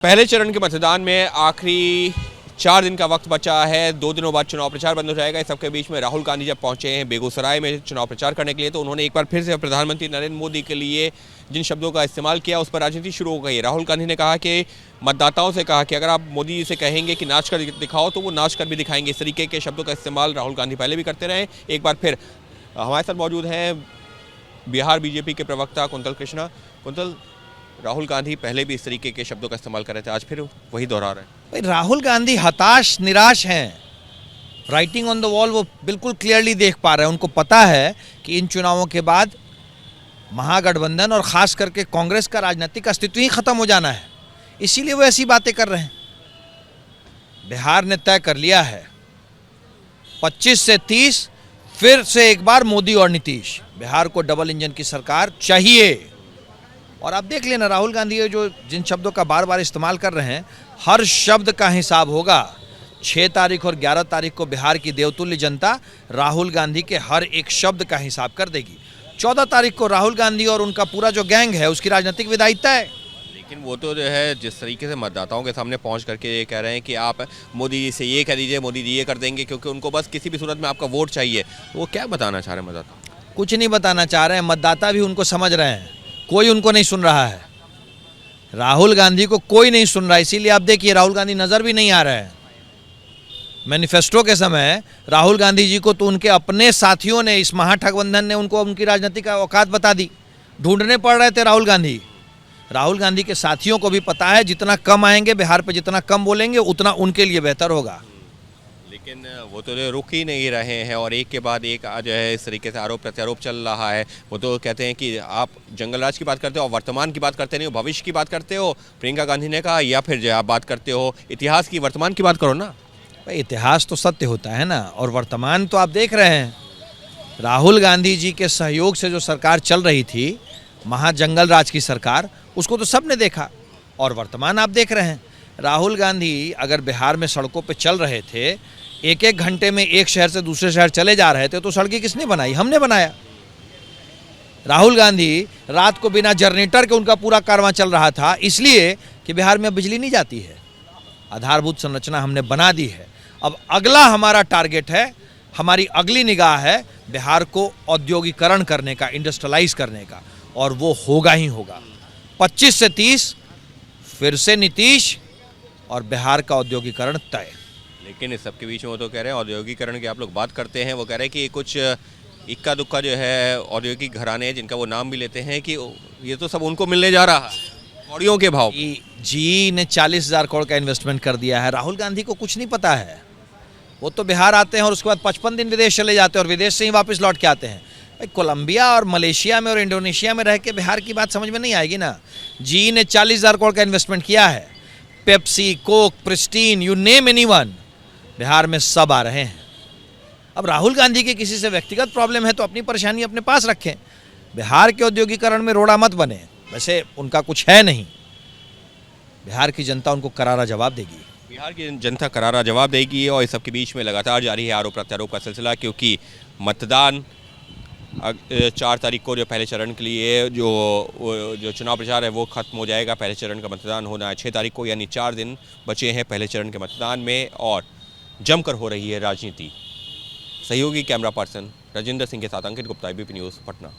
पहले चरण के मतदान में आखिरी 4 दिन का वक्त बचा है। 2 दिनों बाद चुनाव प्रचार बंद हो जाएगा। इस सबके बीच में राहुल गांधी जब पहुंचे हैं बेगूसराय में चुनाव प्रचार करने के लिए, तो उन्होंने एक बार फिर से प्रधानमंत्री नरेंद्र मोदी के लिए जिन शब्दों का इस्तेमाल किया उस पर राजनीति शुरू हो गई। राहुल गांधी ने कहा कि मतदाताओं से कहा कि अगर आप मोदी जी से कहेंगे कि नाच कर दिखाओ तो वो नाच कर भी दिखाएंगे। इस तरीके के शब्दों का इस्तेमाल राहुल गांधी पहले भी करते रहे। एक बार फिर हमारे साथ मौजूद हैं बिहार बीजेपी के प्रवक्ता कुंतल कृष्णा। कुंतल, राहुल गांधी पहले भी इस तरीके के शब्दों का इस्तेमाल कर रहे थे, आज फिर वही दोहरा रहे हैं। भाई राहुल गांधी हताश निराश हैं। राइटिंग ऑन द वॉल वो बिल्कुल क्लियरली देख पा रहे हैं। उनको पता है कि इन चुनावों के बाद महागठबंधन और ख़ास करके कांग्रेस का राजनीतिक अस्तित्व ही ख़त्म हो जाना है, इसीलिए वो ऐसी बातें कर रहे हैं। बिहार ने तय कर लिया है 25 से 30 फिर से एक बार मोदी और नीतीश। बिहार को डबल इंजन की सरकार चाहिए। और आप देख लेना राहुल गांधी जो जिन शब्दों का बार बार इस्तेमाल कर रहे हैं, हर शब्द का हिसाब होगा। 6 तारीख और 11 तारीख को बिहार की देवतुल्य जनता राहुल गांधी के हर एक शब्द का हिसाब कर देगी। 14 तारीख को राहुल गांधी और उनका पूरा जो गैंग है उसकी राजनीतिक विदाई तय। लेकिन वो तो जो है जिस तरीके से मतदाताओं के सामने पहुंच करके ये कह रहे हैं कि आप मोदी जी से ये कह दीजिए, मोदी जी ये कर देंगे, क्योंकि उनको बस किसी भी सूरत में आपका वोट चाहिए। वो क्या बताना चाह रहे हैं मतदाता? कुछ नहीं बताना चाह रहे हैं। मतदाता भी उनको समझ रहे हैं, कोई उनको नहीं सुन रहा है। राहुल गांधी को कोई नहीं सुन रहा है, इसीलिए आप देखिए राहुल गांधी नजर भी नहीं आ रहे हैं। मैनिफेस्टो के समय राहुल गांधी जी को तो उनके अपने साथियों ने, इस महागठबंधन ने उनको उनकी राजनीतिक औकात बता दी। ढूंढने पड़ रहे थे राहुल गांधी। राहुल गांधी के साथियों को भी पता है जितना कम आएंगे बिहार पे, जितना कम बोलेंगे उतना उनके लिए बेहतर होगा। लेकिन वो तो रुक ही नहीं रहे हैं और एक के बाद एक जो है इस तरीके से आरोप प्रत्यारोप चल रहा है। वो तो कहते हैं कि आप जंगल राज की बात करते हो और वर्तमान की बात करते नहीं हो, भविष्य की बात करते हो, प्रियंका गांधी ने कहा, या फिर जो आप बात करते हो इतिहास की, वर्तमान की बात करो ना। भाई इतिहास तो सत्य होता है ना, और वर्तमान तो आप देख रहे हैं। राहुल गांधी जी के सहयोग से जो सरकार चल रही थी, महाजंगल राज की सरकार, उसको तो सबने देखा। और वर्तमान आप देख रहे हैं। राहुल गांधी अगर बिहार में सड़कों पर चल रहे थे, एक एक घंटे में एक शहर से दूसरे शहर चले जा रहे थे, तो सड़कें किसने बनाई? हमने बनाया। राहुल गांधी रात को बिना जनरेटर के उनका पूरा कारवां चल रहा था, इसलिए कि बिहार में बिजली नहीं जाती है। आधारभूत संरचना हमने बना दी है। अब अगला हमारा टारगेट है, हमारी अगली निगाह है बिहार को औद्योगिकरण करने का, इंडस्ट्रियलाइज करने का, और वो होगा ही होगा। 25 से 30 फिर से नीतीश और बिहार का औद्योगिकरण तय। लेकिन इस सबके बीच में वो तो कह रहे हैं औद्योगिकरण की आप लोग बात करते हैं, वो कह रहे हैं कि कुछ इक्का दुक्का जो है औद्योगिक घराने हैं जिनका वो नाम भी लेते हैं कि ये तो सब उनको मिलने जा रहा है कौड़ियों के भाव। जी ने 40,000 करोड़ का इन्वेस्टमेंट कर दिया है। राहुल गांधी को कुछ नहीं पता है। वो तो बिहार आते हैं और उसके बाद 55 दिन विदेश चले जाते हैं और विदेश से ही वापस लौट के आते हैं। भाई कोलंबिया और मलेशिया में और इंडोनेशिया में रह के बिहार की बात समझ में नहीं आएगी ना। जी ने 40,000 करोड़ का इन्वेस्टमेंट किया है। Pepsi, Coke, pristine, you name anyone, Bihar में सब आ रहे हैं। अब राहुल गांधी के किसी से व्यक्तिगत प्रॉब्लम है तो अपनी परेशानी अपने पास रखें। बिहार के औद्योगिकरण में रोड़ा मत बने। वैसे उनका कुछ है नहीं। बिहार की जनता उनको करारा जवाब देगी। बिहार की जनता करारा जवाब देगी। और इस सबके बीच में लगातार जारी है आरोप प्रत्यारोप का सिलसिला, क्योंकि मतदान 4 तारीख को जो पहले चरण के लिए जो चुनाव प्रचार है वो खत्म हो जाएगा। पहले चरण का मतदान होना है 6 तारीख को, यानी 4 दिन बचे हैं पहले चरण के मतदान में, और जमकर हो रही है राजनीति। सहयोगी कैमरा पर्सन राजेंद्र सिंह के साथ अंकित गुप्ता, एबीपी न्यूज़, पटना।